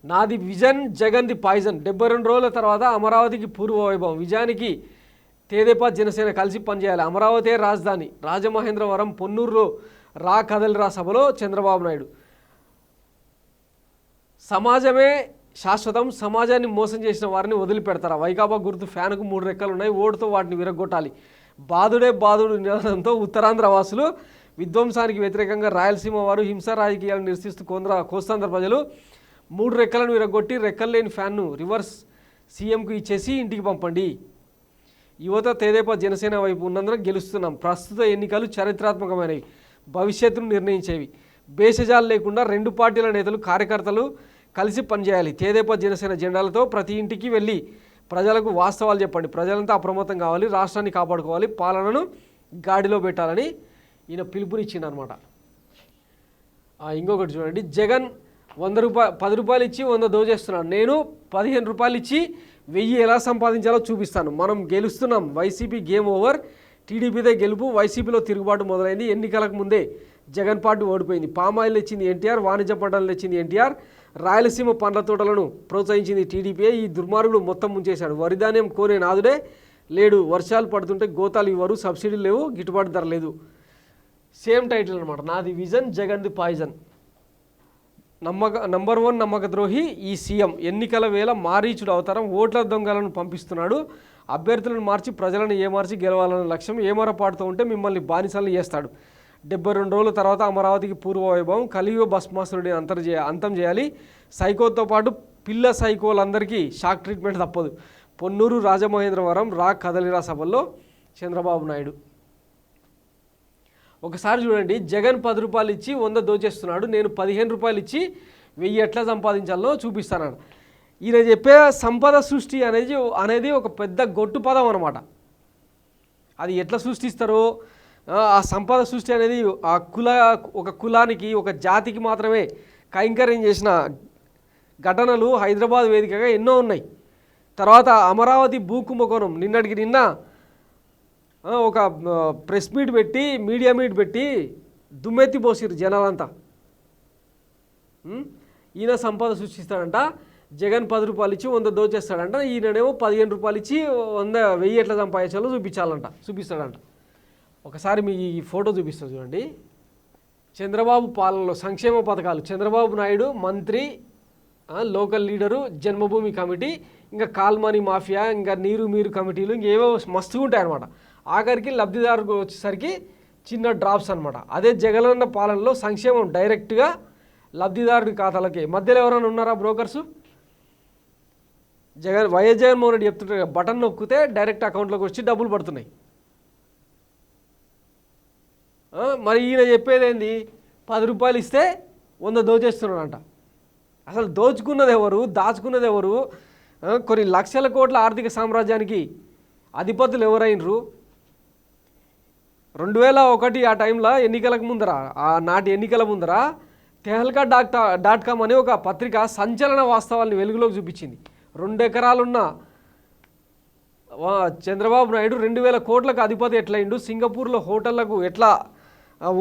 నాది vision జగన్ది poison 72 రోజుల తర్వాత అమరావతికి పూర్వ వైభవం విజయానికి తెదేపా జనసేన కలిసి పనిచేయాలి అమరావతి రాజధాని రాజమహేంద్రవరం పొన్నూరులో రా కదలిరా సభలో చంద్రబాబు నాయుడు సమాజమే శాశ్వతం సమాజాన్ని మోసం చేసిన వారిని వదిలిపెడతారా వైకాపా గుర్తు ఫ్యాన్కు 3 రెక్కలు ఉన్నాయి ఓటుతో వాటిని విరగొట్టాలి బాధుడే బాధుడు నినాదంతో ఉత్తరాంధ్ర వాసులు విధ్వంసానికి వ్యతిరేకంగా రాయలసీమ వారు హింసా రాజకీయాలను నిరసిస్తూ కోస్తాంధ్ర ప్రజలు 3 రెక్కలను విరగొట్టి రెక్కలు లేని ఫ్యాన్ను రివర్స్ సీఎంకు ఇచ్చేసి ఇంటికి పంపండి యువత తెదేపా జనసేన వైపు ఉన్నందున గెలుస్తున్నాం ప్రస్తుత ఎన్నికలు చరిత్రాత్మకమైనవి భవిష్యత్తును నిర్ణయించేవి భేషజాలు లేకుండా 2 పార్టీల నేతలు కార్యకర్తలు కలిసి పనిచేయాలి తెదేపా జనసేన జెండాలతో ప్రతి ఇంటికి వెళ్ళి ప్రజలకు వాస్తవాలు చెప్పండి ప్రజలంతా అప్రమత్తం కావాలి రాష్ట్రాన్ని కాపాడుకోవాలి పాలనను గాడిలో పెట్టాలని ఈయన పిలుపునిచ్చింది అనమాట. ఇంకొకటి చూడండి జగన్ 10 రూపాయలు ఇచ్చి 100 దోచేస్తున్నాడు నేను 15 రూపాయలు ఇచ్చి 1000 ఎలా సంపాదించాలో చూపిస్తాను మనం గెలుస్తున్నాం వైసీపీ గేమ్ ఓవర్ టీడీపీదే గెలుపు వైసీపీలో తిరుగుబాటు మొదలైంది ఎన్నికలకు ముందే జగన్ పార్టీ ఓడిపోయింది పామాయిల్ తెచ్చింది ఎన్టీఆర్ వాణిజ్య పంటలు తెచ్చింది ఎన్టీఆర్ రాయలసీమ పండ్ల తోటలను ప్రోత్సహించింది టీడీపీ ఈ దుర్మార్గుడు మొత్తం ముంచేశాడు వరిధాన్యం కోనే నాదుడే లేడు వర్షాలు పడుతుంటే గోతాలు ఇవ్వరు సబ్సిడీలు లేవు గిట్టుబాటు ధర లేదు సేమ్ టైటిల్ అనమాట నాది విజన్ జగన్ది పాయిజన్ నంబర్ 1 నమ్మక ద్రోహి ఈ సీఎం ఎన్నికల వేళ మారీచుడు అవతారం ఓట్ల దొంగలను పంపిస్తున్నాడు అభ్యర్థులను మార్చి ప్రజలను ఏమార్చి గెలవాలన్న లక్ష్యం ఏమరపాటుతో ఉంటే మిమ్మల్ని బానిసలను చేస్తాడు 72 రోజుల తర్వాత అమరావతికి పూర్వ వైభవం కలియుగ భస్మాసురుడి అంతం చేయాలి సైకోతో పాటు పిల్ల సైకోలందరికీ షాక్ ట్రీట్మెంట్ తప్పదు పొన్నూరు రాజమహేంద్రవరం రా కదలిరా సభల్లో చంద్రబాబు నాయుడు ఒకసారి చూడండి జగన్ 10 రూపాయలు ఇచ్చి 100 దోచేస్తున్నాడు నేను 15 రూపాయలు ఇచ్చి 1000 ఎట్లా సంపాదించాలో చూపిస్తాను ఈయన చెప్పే సంపద సృష్టి అనేది ఒక పెద్ద గొట్టు పదం అనమాట అది ఎట్లా సృష్టిస్తారో ఆ సంపద సృష్టి అనేది ఒక కులానికి ఒక జాతికి మాత్రమే కైంకర్యం చేసిన ఘటనలు హైదరాబాద్ వేదికగా ఎన్నో ఉన్నాయి తర్వాత అమరావతి భూకుంభకోణం నిన్నటికి నిన్న ఒక ప్రెస్ మీట్ పెట్టి మీడియా మీట్ పెట్టి దుమ్మెత్తి పోసిరు జనాలంతా ఈయన సంపద సృష్టిస్తాడంట జగన్ 10 రూపాయలు ఇచ్చి 100 దోచేస్తాడంట ఈయననేమో 15 రూపాయలు ఇచ్చి 1000 ఎట్లా సంపాదించాలో చూపిస్తాడంట ఒకసారి మీ ఈ ఫోటో చూపిస్తా చూడండి చంద్రబాబు పాలనలో సంక్షేమ పథకాలు చంద్రబాబు నాయుడు మంత్రి లోకల్ లీడరు జన్మభూమి కమిటీ ఇంకా కాల్మనీ మాఫియా ఇంకా నీరు మీరు కమిటీలు ఇంకేవో మస్తుగా ఉంటాయి అనమాట ఆఖరికి లబ్ధిదారుకు వచ్చేసరికి చిన్న డ్రాప్స్ అనమాట అదే జగనన్న పాలనలో సంక్షేమం డైరెక్ట్గా లబ్ధిదారుడి ఖాతాలకే మధ్యలో ఎవరైనా ఉన్నారా బ్రోకర్సు వైఎస్ జగన్మోహన్ రెడ్డి చెప్తుంటారు బటన్ నొక్కితే డైరెక్ట్ అకౌంట్లోకి వచ్చి డబ్బులు పడుతున్నాయి మరి ఈయన చెప్పేది ఏంది 10 రూపాయలు ఇస్తే 100 దోచేస్తున్నాడంట అసలు దోచుకున్నది ఎవరు దాచుకున్నది ఎవరు కొన్ని లక్షల కోట్ల ఆర్థిక సామ్రాజ్యానికి అధిపతులు ఎవరైనరు 2001 ఆ టైంలో ఎన్నికలకు ముందర నాటి ఎన్నికల ముందర తెహల్కా .com అనే ఒక పత్రిక సంచలన వాస్తవాల్ని వెలుగులోకి చూపించింది 2 ఎకరాలున్న చంద్రబాబు నాయుడు 2000 కోట్లకు అధిపతి ఎట్లయిండు సింగపూర్లో హోటళ్లకు ఎట్లా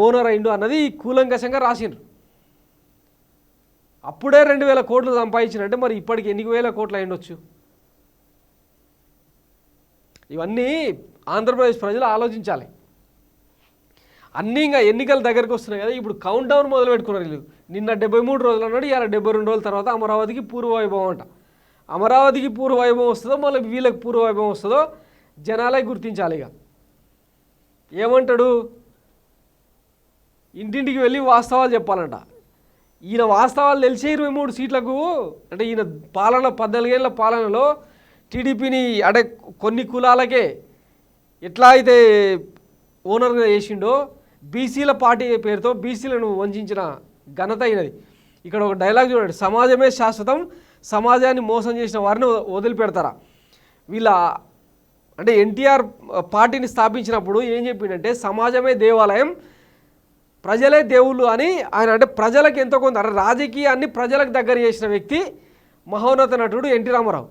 ఓనర్ అయిండు అన్నది కూలంకషంగా రాసిండ్రు అప్పుడే 2000 కోట్లు సంపాదించినట్టే మరి ఇప్పటికి ఎన్ని వేల కోట్లు అయిండొచ్చు ఇవన్నీ ఆంధ్రప్రదేశ్ ప్రజలు ఆలోచించాలి అన్నీ ఇంకా ఎన్నికల దగ్గరికి వస్తున్నాయి కదా ఇప్పుడు కౌంట్ డౌన్ మొదలు పెట్టుకున్నారు వీళ్ళు నిన్న 73 రోజులు అన్నాడు ఇవాళ 72 రోజుల తర్వాత అమరావతికి పూర్వవైభవం అంట అమరావతికి పూర్వవైభవం వస్తుందో మళ్ళీ వీళ్ళకి పూర్వవైభవం వస్తుందో జనాలే గుర్తించాలి ఇక ఏమంటాడు ఇంటింటికి వెళ్ళి వాస్తవాలు చెప్పాలంట ఈయన వాస్తవాలు తెలిసే 23 సీట్లకు అంటే ఈయన పాలన 14 ఏళ్ళ పాలనలో టీడీపీని అంటే కొన్ని కులాలకే ఎట్లా అయితే ఓనర్గా చేసిండో బీసీల పార్టీ పేరుతో బీసీలను వంచిన ఘనత అయినది ఇక్కడ ఒక డైలాగ్ చూడండి సమాజమే శాశ్వతం సమాజాన్ని మోసం చేసిన వారిని వదిలిపెడతారా వీళ్ళ అంటే ఎన్టీఆర్ పార్టీని స్థాపించినప్పుడు ఏం చెప్పిండంటే సమాజమే దేవాలయం ప్రజలే దేవుళ్ళు అని ఆయన అంటే ప్రజలకు ఎంతో కొంత రాజకీయాన్ని ప్రజలకు దగ్గర చేసిన వ్యక్తి మహోన్నత నటుడు ఎన్టీ రామారావు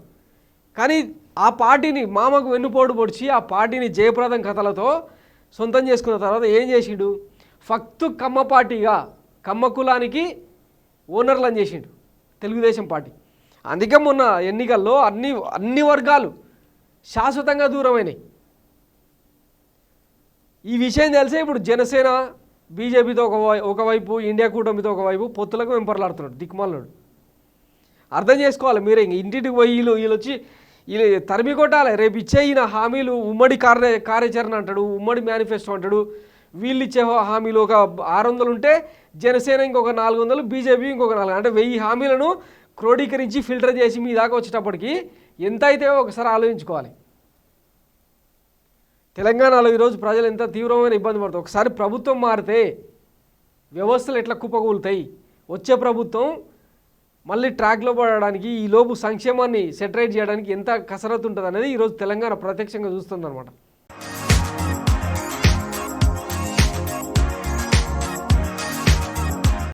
కానీ ఆ పార్టీని మామకు వెన్నుపోటు పొడిచి ఆ పార్టీని జయప్రదం కథలతో సొంతం చేసుకున్న తర్వాత ఏం చేసిండు, ఫక్తు కమ్మ పార్టీగా కమ్మ కులానికి ఓనర్లను చేసిండు తెలుగుదేశం పార్టీ. అందుకే మొన్న ఎన్నికల్లో అన్ని వర్గాలు శాశ్వతంగా దూరమైనాయి. ఈ విషయం తెలిసే ఇప్పుడు జనసేన బీజేపీతో ఒకవైపు, ఇండియా కూటమితో ఒకవైపు పొత్తులకు వెంపర్లాడుతున్నాడు దిక్కుమాలనాడు. అర్థం చేసుకోవాలి మీరే. ఇంటింటికి పోయి వీళ్ళు వచ్చి వీళ్ళు తరిమి కొట్టాలి. రేపు ఇచ్చే ఈయన హామీలు ఉమ్మడి కార్యాచరణ అంటాడు, ఉమ్మడి మేనిఫెస్టో అంటాడు. వీళ్ళు ఇచ్చే హామీలు ఒక 600 ఉంటే జనసేన ఇంకొక 400, బీజేపీ ఇంకొక 400, అంటే 1000 హామీలను క్రోడీకరించి ఫిల్టర్ చేసి మీ దాకా వచ్చేటప్పటికి ఎంత అయితే ఒకసారి ఆలోచించుకోవాలి. తెలంగాణలో ఈరోజు ప్రజలు ఎంత తీవ్రమైన ఇబ్బంది పడుతుంది. ఒకసారి ప్రభుత్వం మారితే వ్యవస్థలు ఎట్లా కుప్పకూలుతాయి. వచ్చే ప్రభుత్వం మళ్ళీ ట్రాక్లో పడడానికి ఈలోపు సంక్షేమాన్ని సెటరేట్ చేయడానికి ఎంత కసరత్తు ఉంటుంది అనేది ఈరోజు తెలంగాణ ప్రత్యక్షంగా చూస్తుంది అనమాట.